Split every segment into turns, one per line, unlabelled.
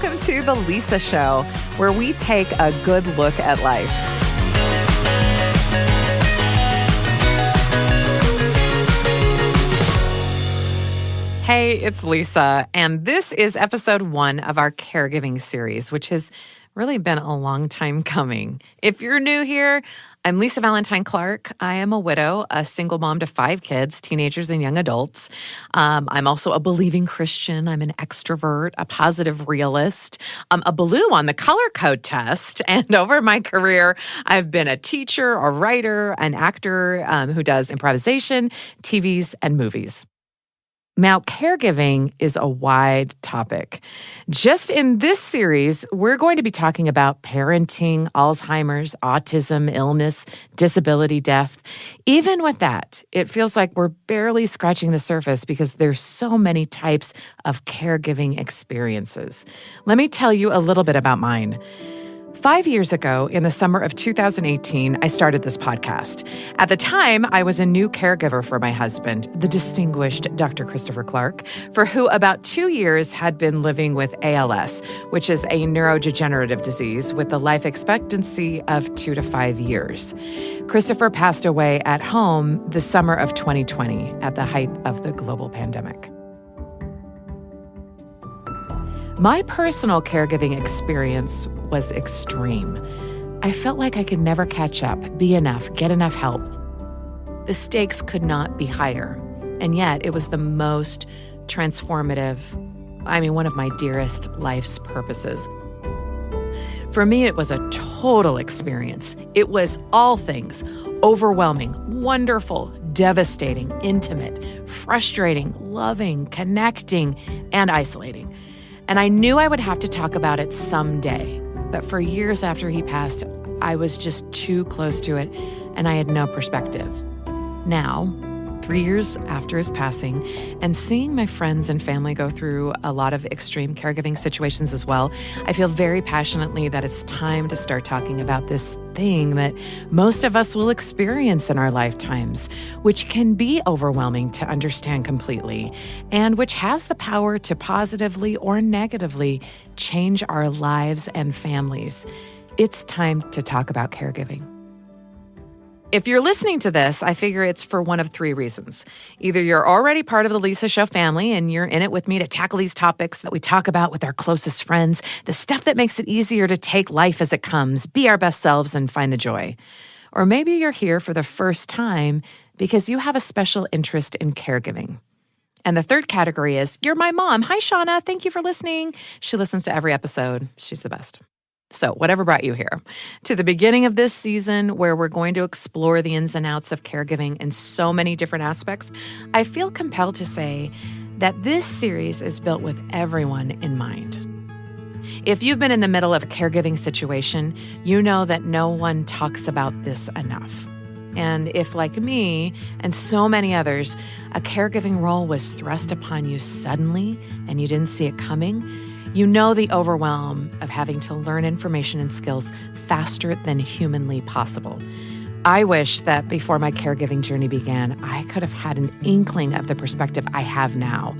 welcome to The Lisa Show, where we take a good look at life. Hey, it's Lisa, and this is episode 1 of our Caregiving series, which has really been a long time coming. If you're new here, I'm Lisa Valentine Clark. I am a widow, a single mom to 5 kids, teenagers and young adults. I'm also a believing Christian. I'm an extrovert, a positive realist. I'm a blue on the color code test. And over my career, I've been a teacher, a writer, an actor who does improvisation, TVs, and movies. Now, caregiving is a wide topic. Just in this series, we're going to be talking about parenting, Alzheimer's, autism, illness, disability, death. Even with that, it feels like we're barely scratching the surface because there's so many types of caregiving experiences. Let me tell you a little bit about mine. 5 years ago, in the summer of 2018, I started this podcast. At the time, I was a new caregiver for my husband, the distinguished Dr. Christopher Clark, for who about 2 years had been living with ALS, which is a neurodegenerative disease with a life expectancy of 2 to 5 years. Christopher passed away at home the summer of 2020 at the height of the global pandemic. My personal caregiving experience was extreme. I felt like I could never catch up, be enough, get enough help. The stakes could not be higher. And yet it was the most transformative, one of my dearest life's purposes. For me, it was a total experience. It was all things: overwhelming, wonderful, devastating, intimate, frustrating, loving, connecting, and isolating. And I knew I would have to talk about it someday. But for years after he passed, I was just too close to it, and I had no perspective. Now, 3 years after his passing, and seeing my friends and family go through a lot of extreme caregiving situations as well, I feel very passionately that it's time to start talking about this thing that most of us will experience in our lifetimes, which can be overwhelming to understand completely, and which has the power to positively or negatively change our lives and families. It's time to talk about caregiving. If you're listening to this, I figure it's for one of 3 reasons. Either you're already part of the Lisa Show family and you're in it with me to tackle these topics that we talk about with our closest friends, the stuff that makes it easier to take life as it comes, be our best selves, and find the joy. Or maybe you're here for the first time because you have a special interest in caregiving. And the third category is, you're my mom. Hi, Shauna. Thank you for listening. She listens to every episode. She's the best. So whatever brought you here, to the beginning of this season where we're going to explore the ins and outs of caregiving in so many different aspects, I feel compelled to say that this series is built with everyone in mind. If you've been in the middle of a caregiving situation, you know that no one talks about this enough. And if, like me and so many others, a caregiving role was thrust upon you suddenly and you didn't see it coming, you know the overwhelm of having to learn information and skills faster than humanly possible. I wish that before my caregiving journey began, I could have had an inkling of the perspective I have now.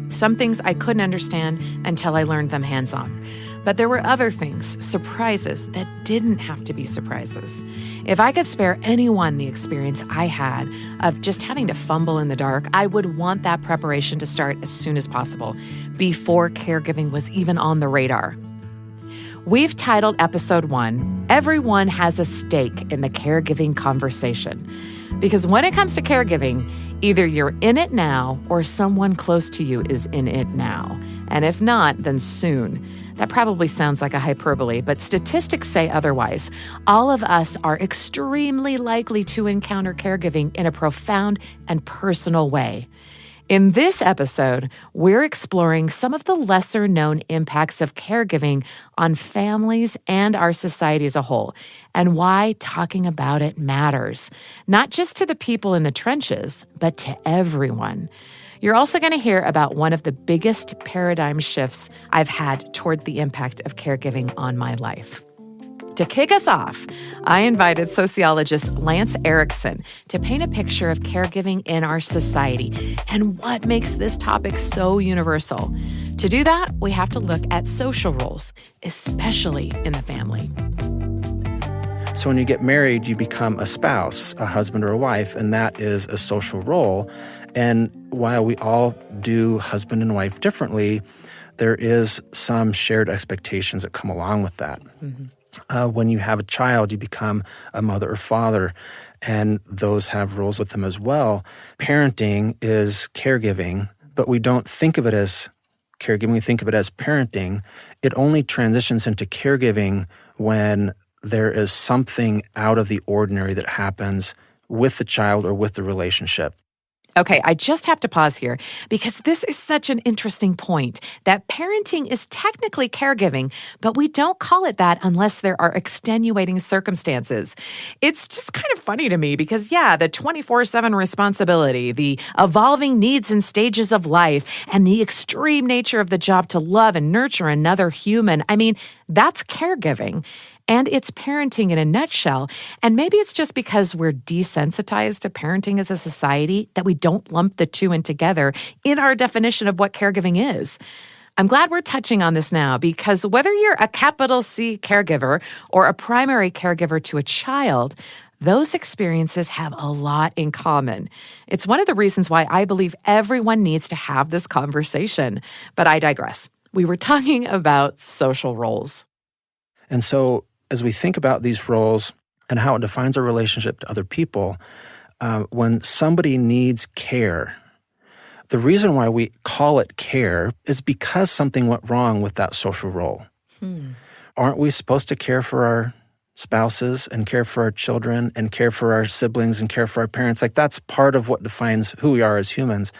Some things I couldn't understand until I learned them hands-on. But there were other things, surprises, that didn't have to be surprises. If I could spare anyone the experience I had of just having to fumble in the dark, I would want that preparation to start as soon as possible, before caregiving was even on the radar. We've titled episode 1, Everyone Has a Stake in the Caregiving Conversation. Because when it comes to caregiving, either you're in it now or someone close to you is in it now. And if not, then soon. That probably sounds like a hyperbole, but statistics say otherwise. All of us are extremely likely to encounter caregiving in a profound and personal way. In this episode, we're exploring some of the lesser-known impacts of caregiving on families and our society as a whole, and why talking about it matters, not just to the people in the trenches, but to everyone. You're also going to hear about one of the biggest paradigm shifts I've had toward the impact of caregiving on my life. To kick us off, I invited sociologist Lance Erickson to paint a picture of caregiving in our society and what makes this topic so universal. To do that, we have to look at social roles, especially in the family.
So when you get married, you become a spouse, a husband or a wife, and that is a social role. And while we all do husband and wife differently, there is some shared expectations that come along with that. When you have a child, you become a mother or father, and those have roles with them as well. Parenting is caregiving, but we don't think of it as caregiving, we think of it as parenting. It only transitions into caregiving when there is something out of the ordinary that happens with the child or with the relationship.
Okay, I just have to pause here because this is such an interesting point that parenting is technically caregiving, but we don't call it that unless there are extenuating circumstances. It's just kind of funny to me because, the 24/7 responsibility, the evolving needs and stages of life, and the extreme nature of the job to love and nurture another human, that's caregiving. And it's parenting in a nutshell. And maybe it's just because we're desensitized to parenting as a society that we don't lump the two in together in our definition of what caregiving is. I'm glad we're touching on this now because whether you're a capital C caregiver or a primary caregiver to a child, those experiences have a lot in common. It's one of the reasons why I believe everyone needs to have this conversation. But I digress. We were talking about social roles.
And so as we think about these roles and how it defines our relationship to other people, when somebody needs care, the reason why we call it care is because something went wrong with that social role. Aren't we supposed to care for our spouses and care for our children and care for our siblings and care for our parents? Like, that's part of what defines who we are as humans.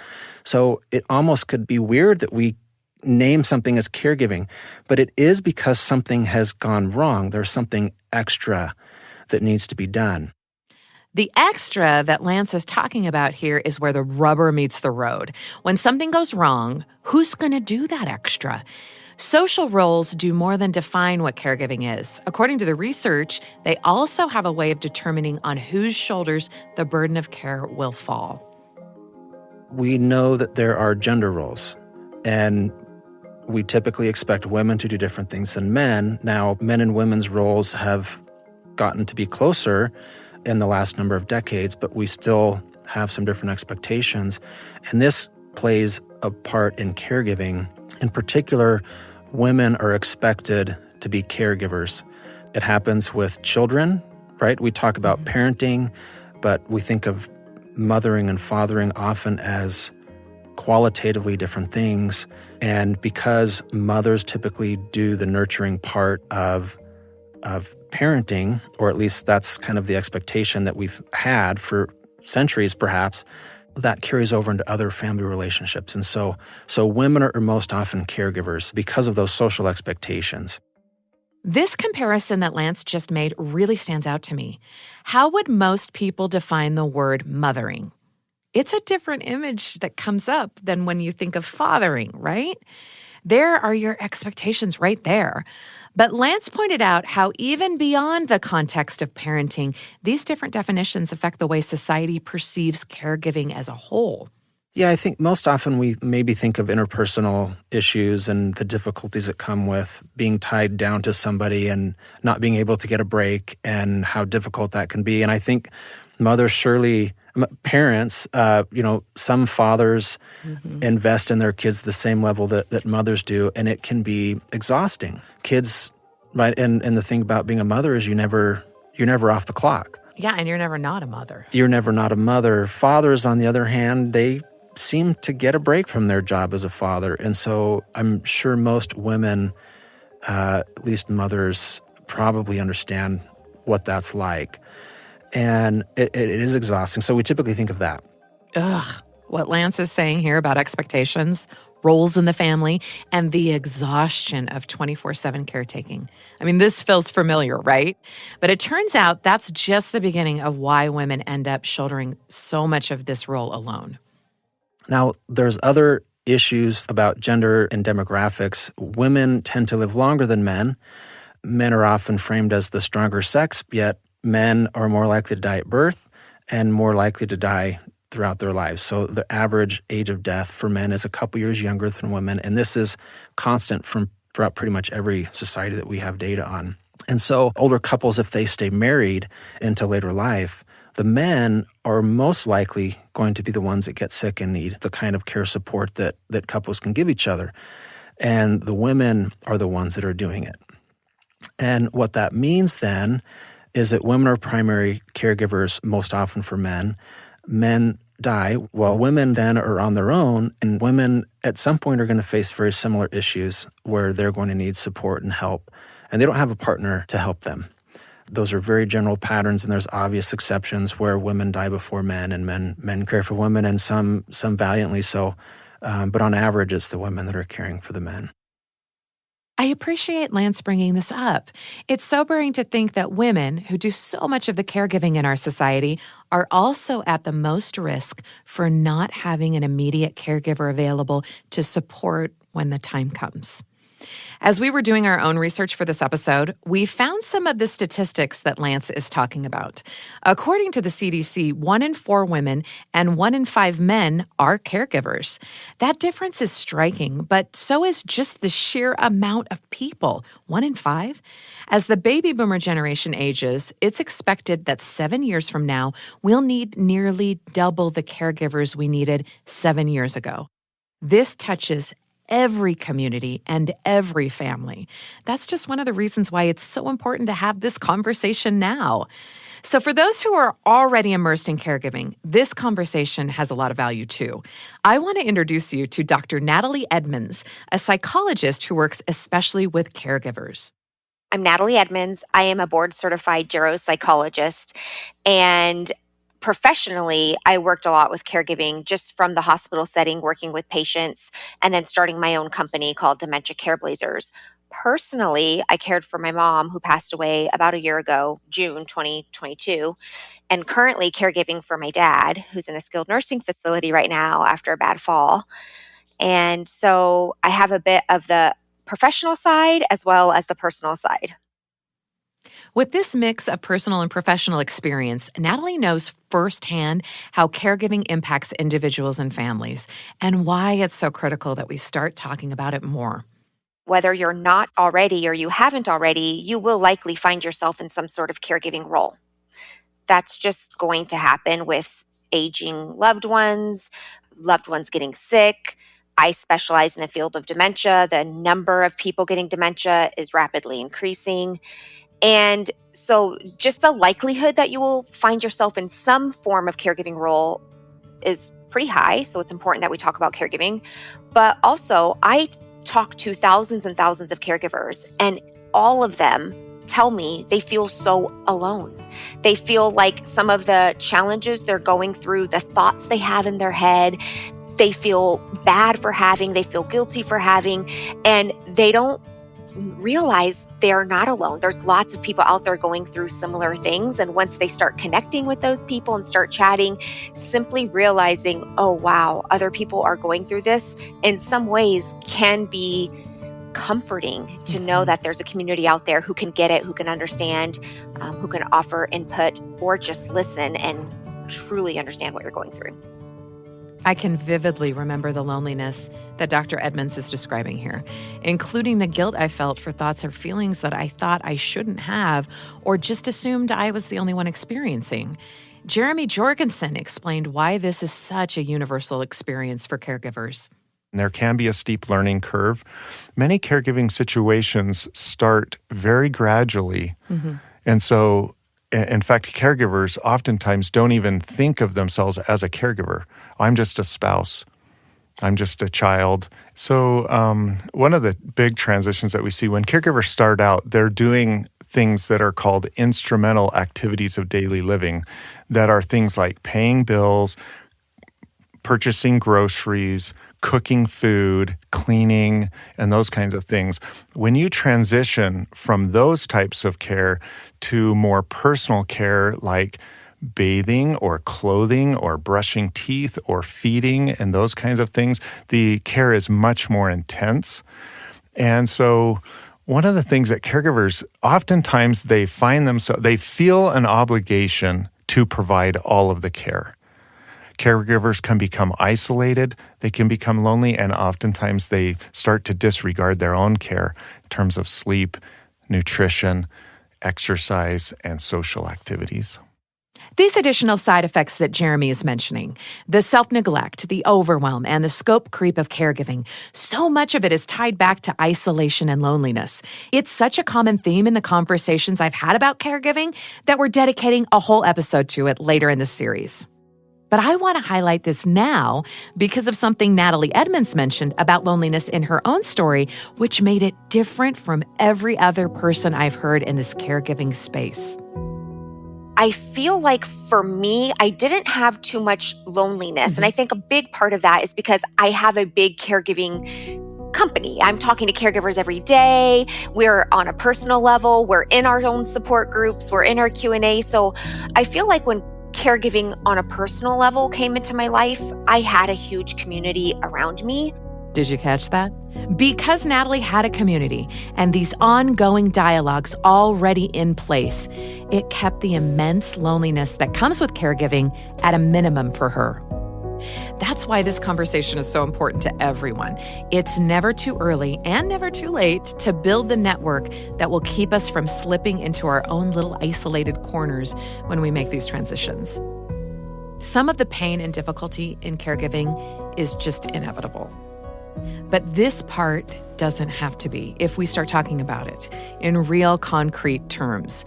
So it almost could be weird that we name something as caregiving, but it is because something has gone wrong. There's something extra that needs to be done.
The extra that Lance is talking about here is where the rubber meets the road. When something goes wrong, who's going to do that extra? Social roles do more than define what caregiving is. According to the research, they also have a way of determining on whose shoulders the burden of care will fall.
We know that there are gender roles, and we typically expect women to do different things than men. Now, men and women's roles have gotten to be closer in the last number of decades, but we still have some different expectations. And this plays a part in caregiving. In particular, women are expected to be caregivers. It happens with children, right? We talk about parenting, but we think of mothering and fathering often as qualitatively different things. And because mothers typically do the nurturing part of parenting, or at least that's kind of the expectation that we've had for centuries perhaps, that carries over into other family relationships. And so women are most often caregivers because of those social expectations.
This comparison that Lance just made really stands out to me. How would most people define the word mothering? It's a different image that comes up than when you think of fathering, right? There are your expectations right there. But Lance pointed out how even beyond the context of parenting, these different definitions affect the way society perceives caregiving as a whole.
Yeah, I think most often we maybe think of interpersonal issues and the difficulties that come with being tied down to somebody and not being able to get a break and how difficult that can be. And I think parents, some fathers invest in their kids the same level that mothers do, and it can be exhausting. Kids, right? And the thing about being a mother is you're never off the clock.
Yeah, and you're never not a mother.
You're never not a mother. Fathers, on the other hand, they seem to get a break from their job as a father. And so I'm sure most women, at least mothers, probably understand what that's like. And it is exhausting. So we typically think of that.
What Lance is saying here about expectations, roles in the family, and the exhaustion of 24/7 caretaking. I mean, this feels familiar, right? But it turns out that's just the beginning of why women end up shouldering so much of this role alone.
Now, there's other issues about gender and demographics. Women tend to live longer than men. Men are often framed as the stronger sex, yet men are more likely to die at birth and more likely to die throughout their lives. So the average age of death for men is a couple years younger than women, and this is constant throughout pretty much every society that we have data on. And so older couples, if they stay married into later life, the men are most likely going to be the ones that get sick and need the kind of care support that couples can give each other. And the women are the ones that are doing it. And what that means then is that women are primary caregivers most often for men. Men die while women then are on their own, and women at some point are going to face very similar issues where they're going to need support and help, and they don't have a partner to help them. Those are very general patterns, and there's obvious exceptions where women die before men and men care for women, and some valiantly so. But on average, it's the women that are caring for the men.
I appreciate Lance bringing this up. It's sobering to think that women, who do so much of the caregiving in our society, are also at the most risk for not having an immediate caregiver available to support when the time comes. As we were doing our own research for this episode, we found some of the statistics that Lance is talking about. According to the CDC, 1 in 4 women and 1 in 5 men are caregivers. That difference is striking, but so is just the sheer amount of people, 1 in 5. As the baby boomer generation ages, it's expected that 7 years from now, we'll need nearly double the caregivers we needed 7 years ago. This touches every community and every family. That's just one of the reasons why it's so important to have this conversation now. So for those who are already immersed in caregiving, this conversation has a lot of value too. I want to introduce you to Dr. Natali Edmonds, a psychologist who works especially with caregivers.
I'm Natali Edmonds. I am a board-certified geropsychologist, and professionally, I worked a lot with caregiving just from the hospital setting, working with patients, and then starting my own company called Dementia Careblazers. Personally, I cared for my mom who passed away about a year ago, June 2022, and currently caregiving for my dad, who's in a skilled nursing facility right now after a bad fall. And so I have a bit of the professional side as well as the personal side.
With this mix of personal and professional experience, Natali knows firsthand how caregiving impacts individuals and families and why it's so critical that we start talking about it more.
Whether you're not already or you haven't already, you will likely find yourself in some sort of caregiving role. That's just going to happen with aging loved ones getting sick. I specialize in the field of dementia. The number of people getting dementia is rapidly increasing. And so just the likelihood that you will find yourself in some form of caregiving role is pretty high. So it's important that we talk about caregiving. But also, I talk to thousands and thousands of caregivers, and all of them tell me they feel so alone. They feel like some of the challenges they're going through, the thoughts they have in their head, they feel bad for having, they feel guilty for having, and they don't realize they're not alone. There's lots of people out there going through similar things. And once they start connecting with those people and start chatting, simply realizing, oh, wow, other people are going through this in some ways can be comforting to know that there's a community out there who can get it, who can understand, who can offer input or just listen and truly understand what you're going through.
I can vividly remember the loneliness that Dr. Edmonds is describing here, including the guilt I felt for thoughts or feelings that I thought I shouldn't have or just assumed I was the only one experiencing. Jeremy Jorgason explained why this is such a universal experience for caregivers.
There can be a steep learning curve. Many caregiving situations start very gradually. Mm-hmm. And so, in fact, caregivers oftentimes don't even think of themselves as a caregiver. I'm just a spouse. I'm just a child. So one of the big transitions that we see when caregivers start out, they're doing things that are called instrumental activities of daily living that are things like paying bills, purchasing groceries, cooking food, cleaning, and those kinds of things. When you transition from those types of care to more personal care like bathing or clothing or brushing teeth or feeding and those kinds of things, the care is much more intense. And so one of the things that caregivers, oftentimes they find themselves, they feel an obligation to provide all of the care. Caregivers can become isolated, they can become lonely, and oftentimes they start to disregard their own care in terms of sleep, nutrition, exercise, and social activities.
These additional side effects that Jeremy is mentioning, the self-neglect, the overwhelm, and the scope creep of caregiving, so much of it is tied back to isolation and loneliness. It's such a common theme in the conversations I've had about caregiving that we're dedicating a whole episode to it later in the series. But I want to highlight this now because of something Natali Edmonds mentioned about loneliness in her own story, which made it different from every other person I've heard in this caregiving space.
I feel like for me, I didn't have too much loneliness. And I think a big part of that is because I have a big caregiving company. I'm talking to caregivers every day. We're on a personal level. We're in our own support groups. We're in our Q&A. So I feel like when caregiving on a personal level came into my life, I had a huge community around me.
Did you catch that? Because Natali had a community and these ongoing dialogues already in place, it kept the immense loneliness that comes with caregiving at a minimum for her. That's why this conversation is so important to everyone. It's never too early and never too late to build the network that will keep us from slipping into our own little isolated corners when we make these transitions. Some of the pain and difficulty in caregiving is just inevitable. But this part doesn't have to be if we start talking about it in real concrete terms.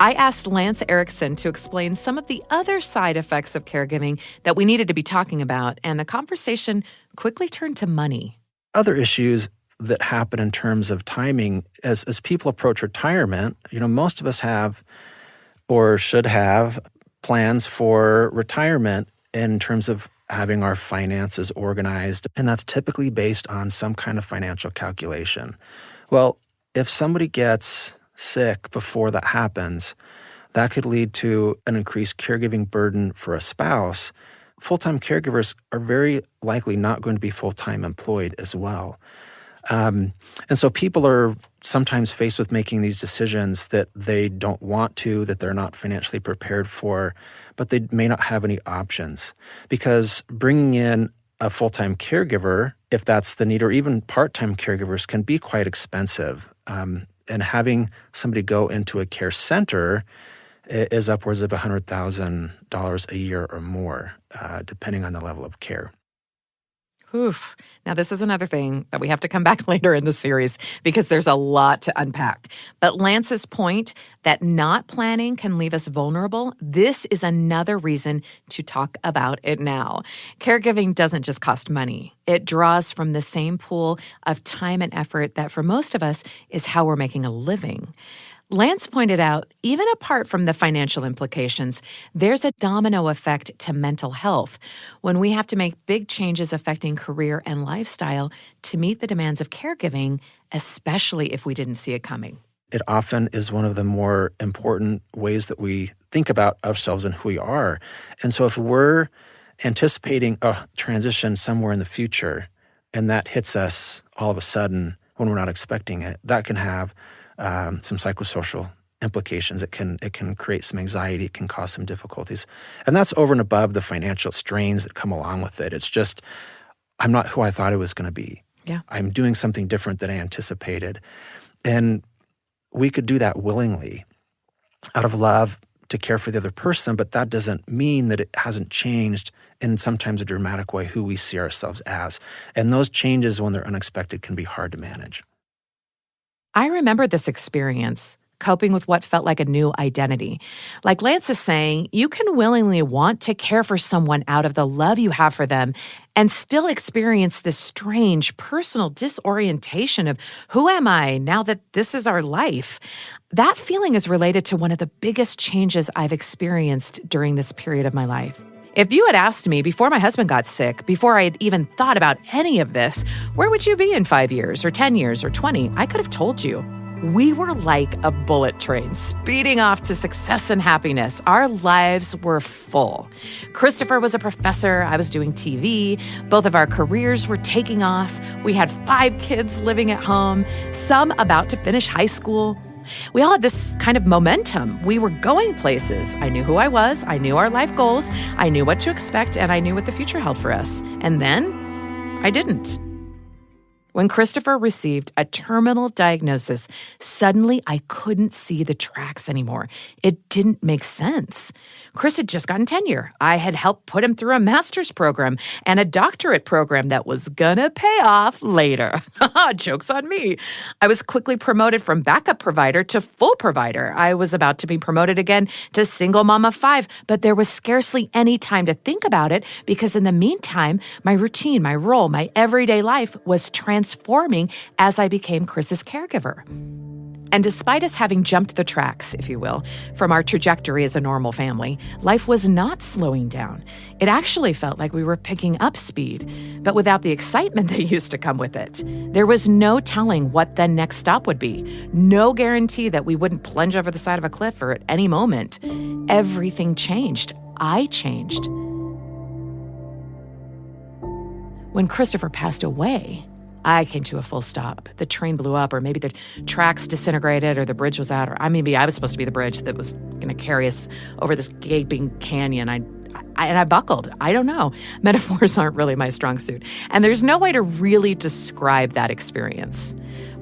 I asked Lance Erickson to explain some of the other side effects of caregiving that we needed to be talking about, and the conversation quickly turned to money.
Other issues that happen in terms of timing as people approach retirement, most of us have or should have plans for retirement in terms of having our finances organized, and that's typically based on some kind of financial calculation. Well, if somebody gets sick before that happens, that could lead to an increased caregiving burden for a spouse. Full-time caregivers are very likely not going to be full-time employed as well. And so people are sometimes faced with making these decisions that they don't want to, that they're not financially prepared for, but they may not have any options. Because bringing in a full-time caregiver, if that's the need, or even part-time caregivers, can be quite expensive. And having somebody go into a care center is upwards of $100,000 a year or more, depending on the level of care.
Oof. Now, this is another thing that we have to come back later in the series because there's a lot to unpack. But Lance's point that not planning can leave us vulnerable, this is another reason to talk about it now. Caregiving doesn't just cost money. It draws from the same pool of time and effort that for most of us is how we're making a living. Lance pointed out, even apart from the financial implications, there's a domino effect to mental health when we have to make big changes affecting career and lifestyle to meet the demands of caregiving, especially if we didn't see it coming.
It often is one of the more important ways that we think about ourselves and who we are. And so if we're anticipating a transition somewhere in the future and that hits us all of a sudden when we're not expecting it, that can have some psychosocial implications. It can create some anxiety. It can cause some difficulties. And that's over and above the financial strains that come along with it. It's just, I'm not who I thought I was going to be.
Yeah.
I'm doing something different than I anticipated. And we could do that willingly out of love to care for the other person, but that doesn't mean that it hasn't changed in sometimes a dramatic way who we see ourselves as. And those changes, when they're unexpected, can be hard to manage.
I remember this experience, coping with what felt like a new identity. Like Lance is saying, you can willingly want to care for someone out of the love you have for them and still experience this strange personal disorientation of who am I now that this is our life? That feeling is related to one of the biggest changes I've experienced during this period of my life. If you had asked me before my husband got sick, before I had even thought about any of this, where would you be in 5 years or 10 years or 20? I could have told you. We were like a bullet train speeding off to success and happiness. Our lives were full. Christopher was a professor. I was doing TV. Both of our careers were taking off. We had 5 kids living at home, some about to finish high school. We all had this kind of momentum. We were going places. I knew who I was. I knew our life goals. I knew what to expect, and I knew what the future held for us. And then I didn't. When Christopher received a terminal diagnosis, suddenly I couldn't see the tracks anymore. It didn't make sense. Chris had just gotten tenure. I had helped put him through a master's program and a doctorate program that was gonna pay off later. Joke's on me. I was quickly promoted from backup provider to full provider. I was about to be promoted again to single mom of 5, but there was scarcely any time to think about it because in the meantime, my routine, my role, my everyday life was transforming as I became Chris's caregiver. And despite us having jumped the tracks, if you will, from our trajectory as a normal family, life was not slowing down. It actually felt like we were picking up speed, but without the excitement that used to come with it. There was no telling what the next stop would be. No guarantee that we wouldn't plunge over the side of a cliff or at any moment. Everything changed. I changed. When Christopher passed away, I came to a full stop. The train blew up, or maybe the tracks disintegrated, or the bridge was out, or maybe I was supposed to be the bridge that was going to carry us over this gaping canyon. I buckled. I don't know. Metaphors aren't really my strong suit. And there's no way to really describe that experience.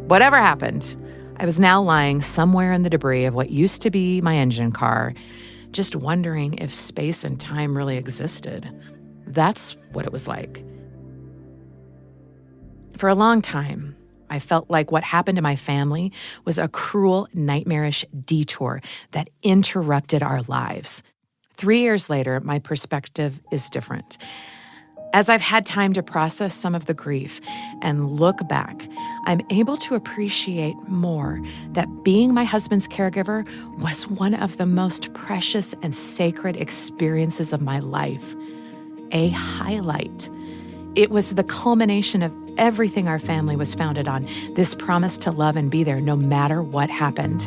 Whatever happened, I was now lying somewhere in the debris of what used to be my engine car, just wondering if space and time really existed. That's what it was like. For a long time, I felt like what happened to my family was a cruel, nightmarish detour that interrupted our lives. 3 years later, my perspective is different. As I've had time to process some of the grief and look back, I'm able to appreciate more that being my husband's caregiver was one of the most precious and sacred experiences of my life. A highlight. It was the culmination of everything our family was founded on, this promise to love and be there no matter what happened.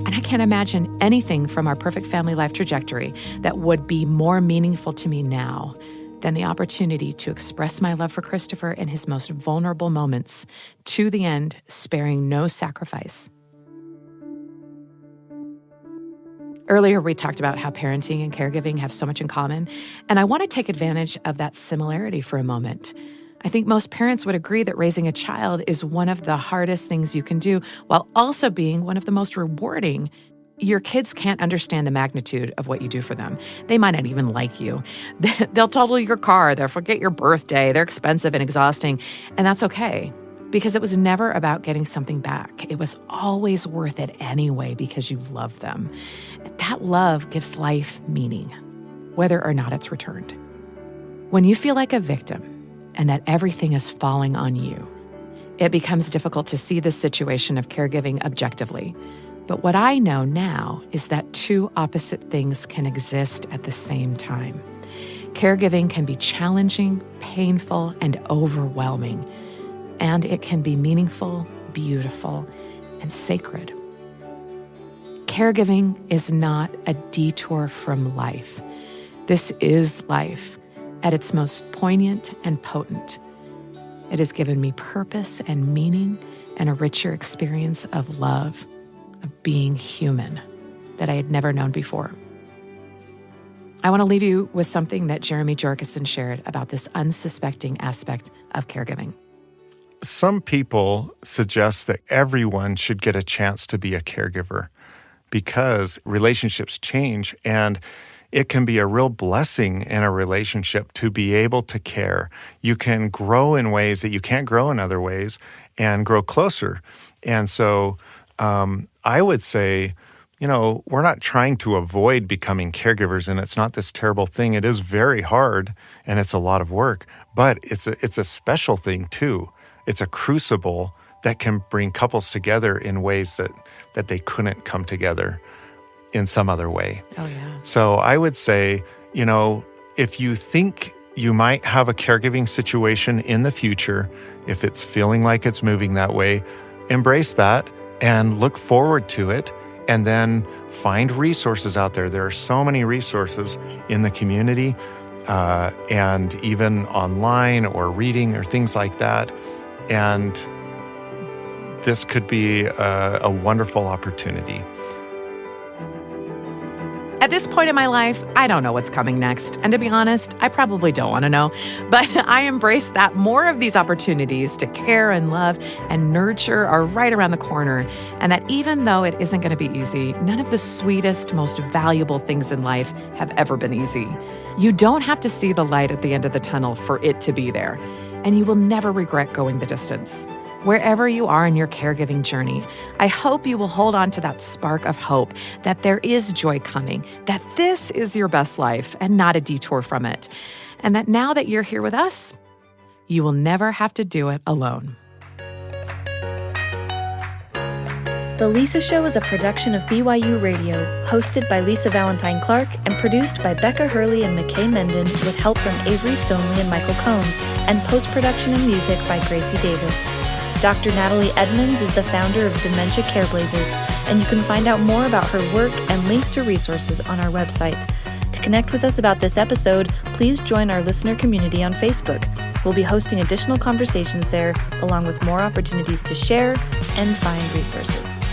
And I can't imagine anything from our perfect family life trajectory that would be more meaningful to me now than the opportunity to express my love for Christopher in his most vulnerable moments, to the end, sparing no sacrifice. Earlier, we talked about how parenting and caregiving have so much in common, and I want to take advantage of that similarity for a moment. I think most parents would agree that raising a child is one of the hardest things you can do, while also being one of the most rewarding. Your kids can't understand the magnitude of what you do for them. They might not even like you. They'll total your car, they'll forget your birthday, they're expensive and exhausting, and that's okay. Because it was never about getting something back. It was always worth it anyway because you love them. That love gives life meaning, whether or not it's returned. When you feel like a victim and that everything is falling on you, it becomes difficult to see the situation of caregiving objectively. But what I know now is that two opposite things can exist at the same time. Caregiving can be challenging, painful, and overwhelming. And it can be meaningful, beautiful, and sacred. Caregiving is not a detour from life. This is life at its most poignant and potent. It has given me purpose and meaning and a richer experience of love, of being human that I had never known before. I want to leave you with something that Jeremy Jorgason shared about this unsuspecting aspect of caregiving.
Some people suggest that everyone should get a chance to be a caregiver because relationships change, and it can be a real blessing in a relationship to be able to care. You can grow in ways that you can't grow in other ways and grow closer. And so I would say, we're not trying to avoid becoming caregivers, and it's not this terrible thing. It is very hard, and it's a lot of work, but it's a special thing too. It's a crucible that can bring couples together in ways that they couldn't come together in some other way.
Oh, yeah.
So I would say, if you think you might have a caregiving situation in the future, if it's feeling like it's moving that way, embrace that and look forward to it, and then find resources out there. There are so many resources in the community and even online or reading or things like that. And this could be a wonderful opportunity.
At this point in my life, I don't know what's coming next. And to be honest, I probably don't want to know. But I embrace that more of these opportunities to care and love and nurture are right around the corner. And that even though it isn't going to be easy, none of the sweetest, most valuable things in life have ever been easy. You don't have to see the light at the end of the tunnel for it to be there. And you will never regret going the distance. Wherever you are in your caregiving journey, I hope you will hold on to that spark of hope that there is joy coming, that this is your best life and not a detour from it. And that now that you're here with us, you will never have to do it alone.
The Lisa Show is a production of BYU Radio, hosted by Lisa Valentine Clark and produced by Becca Hurley and McKay Menden with help from Avery Stoneley and Michael Combs, and post-production and music by Gracie Davis. Dr. Natali Edmonds is the founder of Dementia Careblazers, and you can find out more about her work and links to resources on our website. To connect with us about this episode, please join our listener community on Facebook. We'll be hosting additional conversations there, along with more opportunities to share and find resources.